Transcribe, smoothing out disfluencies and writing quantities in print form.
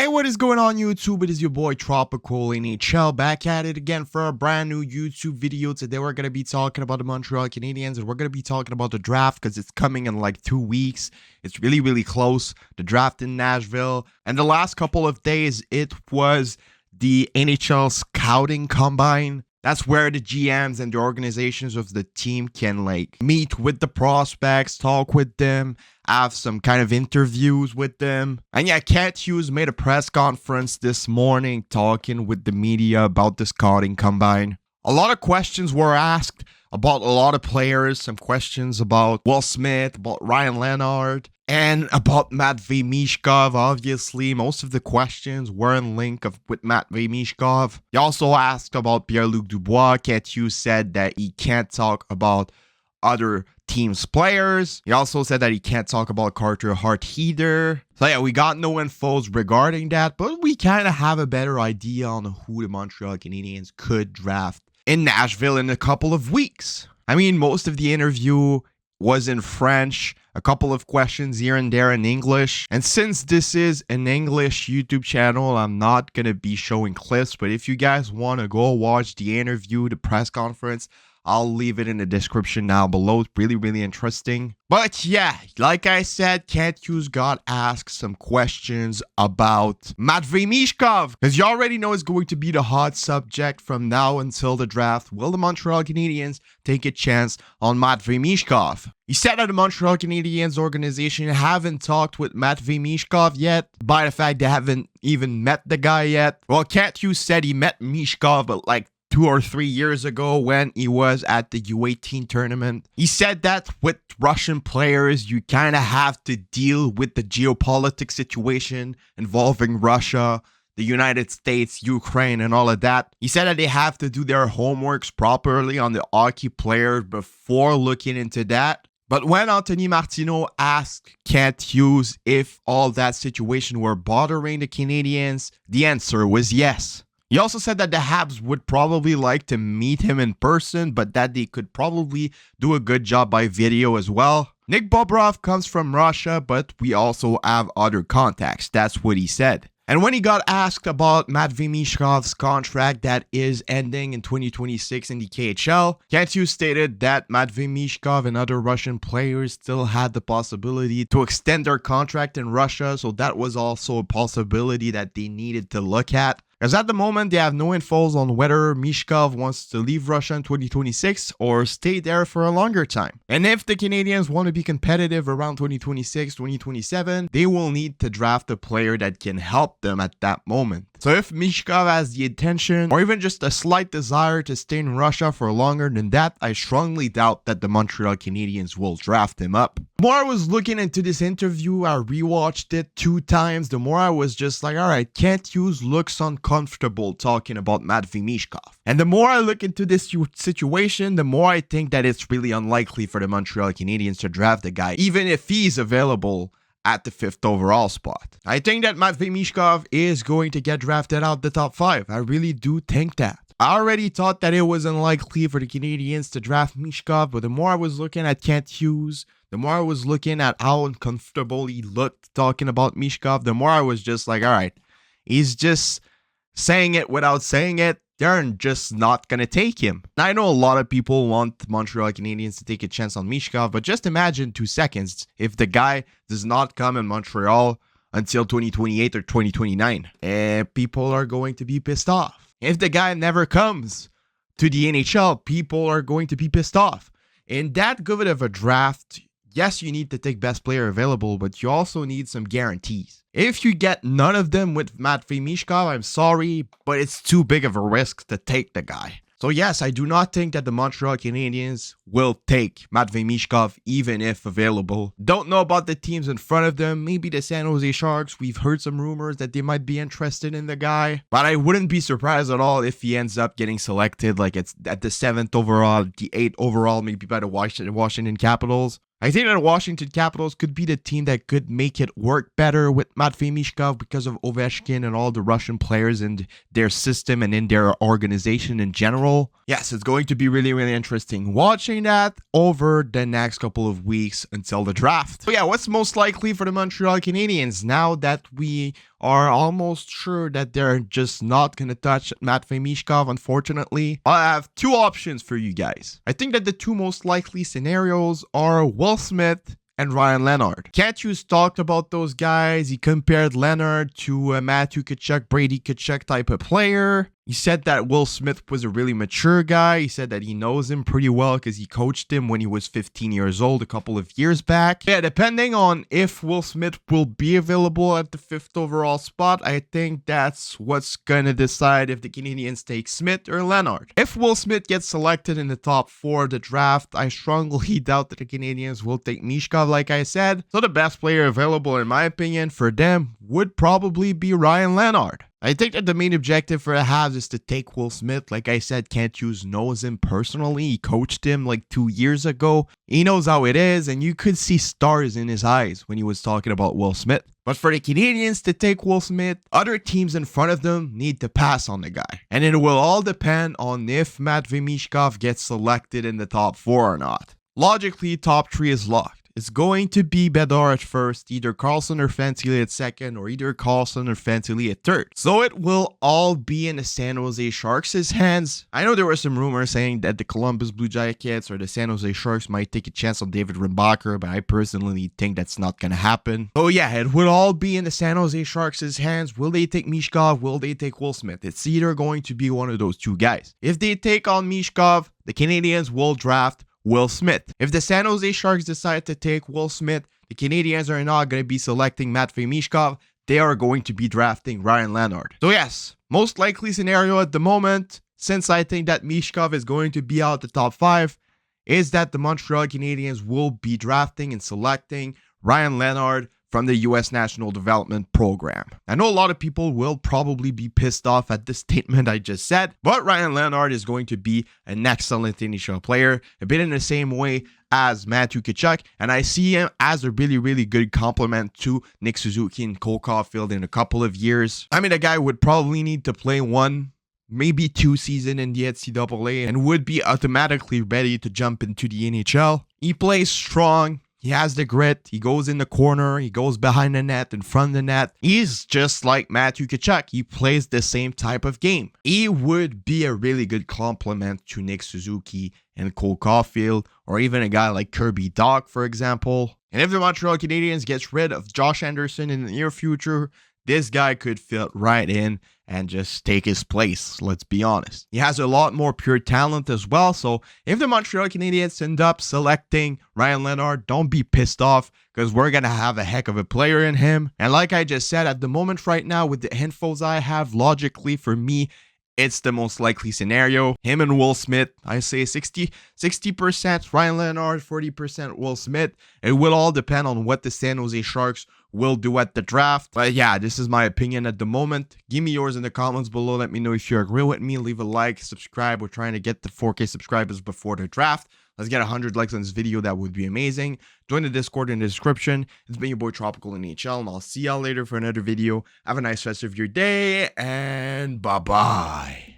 Hey, what is going on YouTube? It is your boy Tropical NHL back at it again for a brand new YouTube video. Today we're going to be talking about the Montreal Canadiens and we're going to be talking about the draft because it's coming in like 2 weeks. It's really close. The draft in Nashville. And the last couple of days, it was the NHL scouting combine. That's where the GMs and the organizations of the team can like meet with the prospects, talk with them, have some kind of interviews with them. And yeah, Kent Hughes made a press conference this morning talking with the media about the scouting combine. A lot of questions were asked about a lot of players, some questions about Will Smith, about Ryan Leonard, and about Matvei Michkov. Obviously, most of the questions were in link with Matvei Michkov. He also asked about Pierre-Luc Dubois. Kent Hughes said that he can't talk about other teams' players. He also said that he can't talk about Carter Hart either. So yeah, we got no infos regarding that, but we kind of have a better idea on who the Montreal Canadiens could draft in Nashville in a couple of weeks. I mean, most of the interview was in French, a couple of questions here and there in English. And since this is an English YouTube channel, I'm not going to be showing clips. But if you guys want to go watch the interview, the press conference, I'll leave it in the description down below. It's really interesting. But yeah, like I said, Kent Hughes got asked some questions about Matvei Michkov, because you already know it's going to be the hot subject from now until the draft. Will the Montreal Canadiens take a chance on Matvei Michkov? He said that the Montreal Canadiens organization haven't talked with Matvei Michkov yet, by the fact they haven't even met the guy yet. Well, Kent Hughes said he met Michkov, but like 2 or 3 years ago when he was at the U18 tournament. He said that with Russian players, you kind of have to deal with the geopolitics situation involving Russia, the United States, Ukraine, and all of that. He said that they have to do their homeworks properly on the hockey players before looking into that. But when Anthony Martineau asked Kent Hughes if all that situation were bothering the Canadiens, the answer was yes. He also said that the Habs would probably like to meet him in person, but that they could probably do a good job by video as well. Nick Bobrov comes from Russia, but we also have other contacts. That's what he said. And when he got asked about Matvei Michkov's contract that is ending in 2026 in the KHL, Kent Hughes stated that Matvei Michkov and other Russian players still had the possibility to extend their contract in Russia, so that was also a possibility that they needed to look at. Because at the moment, they have no infos on whether Michkov wants to leave Russia in 2026 or stay there for a longer time. And if the Canadiens want to be competitive around 2026, 2027, they will need to draft a player that can help them at that moment. So if Michkov has the intention or even just a slight desire to stay in Russia for longer than that, I strongly doubt that the Montreal Canadiens will draft him up. The more I was looking into this interview, I rewatched it 2 times, the more I was just like, alright, Kent Hughes looks uncomfortable talking about Matvei Michkov. And the more I look into this situation, the more I think that it's really unlikely for the Montreal Canadiens to draft the guy, even if he's available at the 5th overall spot. I think that Matvei Michkov is going to get drafted out the top 5. I really do think that. I already thought that it was unlikely for the Canadiens to draft Michkov, but the more I was looking at Kent Hughes, the more I was looking at how uncomfortable he looked talking about Michkov, the more I was just like, alright, he's just saying it without saying it. They're just not going to take him. I know a lot of people want Montreal Canadiens to take a chance on Michkov, but just imagine 2 seconds if the guy does not come in Montreal until 2028 or 2029. And people are going to be pissed off. If the guy never comes to the NHL, people are going to be pissed off. In that good of a draft, yes, you need to take best player available, but you also need some guarantees. If you get none of them with Matvei Michkov, I'm sorry, but it's too big of a risk to take the guy. So yes, I do not think that the Montreal Canadiens will take Matvei Michkov even if available. Don't know about the teams in front of them. Maybe the San Jose Sharks. We've heard some rumors that they might be interested in the guy. But I wouldn't be surprised at all if he ends up getting selected like it's at the 7th overall, the 8th overall, maybe by the Washington Capitals. I think that the Washington Capitals could be the team that could make it work better with Matvei Michkov because of Ovechkin and all the Russian players in their system and in their organization in general. Yes, it's going to be really interesting watching that over the next couple of weeks until the draft. But yeah, what's most likely for the Montreal Canadiens now that we are almost sure that they're just not going to touch Matvei Michkov, unfortunately. I have two options for you guys. I think that the two most likely scenarios are Will Smith and Ryan Leonard. Cantus talked about those guys. He compared Leonard to Matthew Tkachuk, Brady Tkachuk type of player. He said that Will Smith was a really mature guy. He said that he knows him pretty well because he coached him when he was 15 years old a couple of years back. Yeah, depending on if Will Smith will be available at the 5th overall spot, I think that's what's gonna decide if the Canadiens take Smith or Leonard. If Will Smith gets selected in the top 4 of the draft, I strongly doubt that the Canadiens will take Michkov, like I said. So the best player available, in my opinion, for them would probably be Ryan Leonard. I think that the main objective for the Habs is to take Will Smith. Like I said, Cantus knows him personally. He coached him like 2 years ago. He knows how it is, and you could see stars in his eyes when he was talking about Will Smith. But for the Canadiens to take Will Smith, other teams in front of them need to pass on the guy. And it will all depend on if Matvei Michkov gets selected in the top 4 or not. Logically, top 3 is locked. It's going to be Bedard at first, either Carlson or Fantilli at second, or either Carlson or Fantilli at third. So it will all be in the San Jose Sharks' hands. I know there were some rumors saying that the Columbus Blue Jackets or the San Jose Sharks might take a chance on David Rimbacher, but I personally think that's not going to happen. So yeah, it will all be in the San Jose Sharks' hands. Will they take Michkov? Will they take Will Smith? It's either going to be one of those two guys. If they take on Michkov, the Canadiens will draft Will Smith. If the San Jose Sharks decide to take Will Smith, the Canadiens are not going to be selecting Matvei Michkov. They are going to be drafting Ryan Leonard. So yes, most likely scenario at the moment, since I think that Michkov is going to be out the top 5, is that the Montreal Canadiens will be drafting and selecting Ryan Leonard from the U.S. National Development Program. I know a lot of people will probably be pissed off at the statement I just said, but Ryan Leonard is going to be an excellent NHL player, a bit in the same way as Matthew Tkachuk, and I see him as a really, really good complement to Nick Suzuki and Cole Caulfield in a couple of years. I mean, a guy would probably need to play 1, maybe 2 seasons in the NCAA and would be automatically ready to jump into the NHL. He plays strong. He has the grit. He goes in the corner. He goes behind the net, in front of the net. He's just like Matthew Tkachuk. He plays the same type of game. He would be a really good complement to Nick Suzuki and Cole Caulfield, or even a guy like Kirby Dach, for example. And if the Montreal Canadiens gets rid of Josh Anderson in the near future, this guy could fit right in and just take his place, let's be honest. He has a lot more pure talent as well, so if the Montreal Canadiens end up selecting Ryan Leonard, don't be pissed off, because we're going to have a heck of a player in him. And like I just said, at the moment right now, with the infos I have, logically for me, it's the most likely scenario. Him and Will Smith, I say 60% Ryan Leonard, 40% Will Smith. It will all depend on what the San Jose Sharks will do at the draft. But yeah, this is my opinion at the moment. Give me yours in the comments below. Let me know if you agree with me. Leave a like, subscribe. We're trying to get the 4K subscribers before the draft. Let's get 100 likes on this video. That would be amazing. Join the Discord in the description. It's been your boy Tropical NHL, and I'll see y'all later for another video. Have a nice rest of your day, and bye-bye.